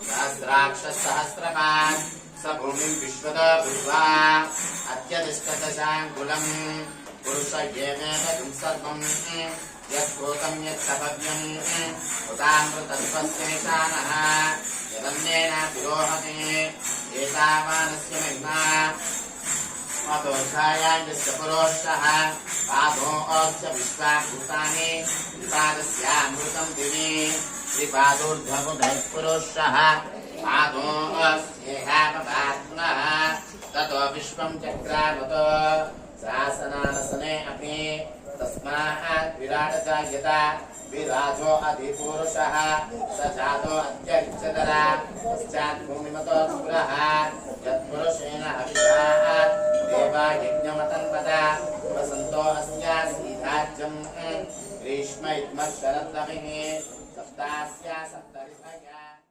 सहस्राक्षसहस्रपात् स भूमिं विश्वतो भूत्वा अत्यतिष्ठदशाङ्कुलम् पुरुष येनेतम् सर्वम् यत्भूतं यत्तपव्यम् उतामृतत्वस्यैशानः यदन्येन तिरोहते एतावानस्य महिमा अतोषायाञ्जस्य पुरोष्टः पादोऽस्य विश्वाभूतानि त्रिपादस्यामृतं दिवि त्रिपादोर्ध्वपुरुषः पादोऽस्येहापपात्मनः ततो विश्वं चक्रावतो शासनानसने अपि तस्मात् विराट जायता विराजो अधिपुरुषः स जातो अत्यरिच्यतरा पश्चात् भूमिमतो पुरः यत्पुरुषेण हविषात् देवा यज्ञमतन्वता वसन्तो अस्यासीधाज्यम् ग्रीष्म इत्मः शरद्रविः सप्तास्या सप्तऋतयः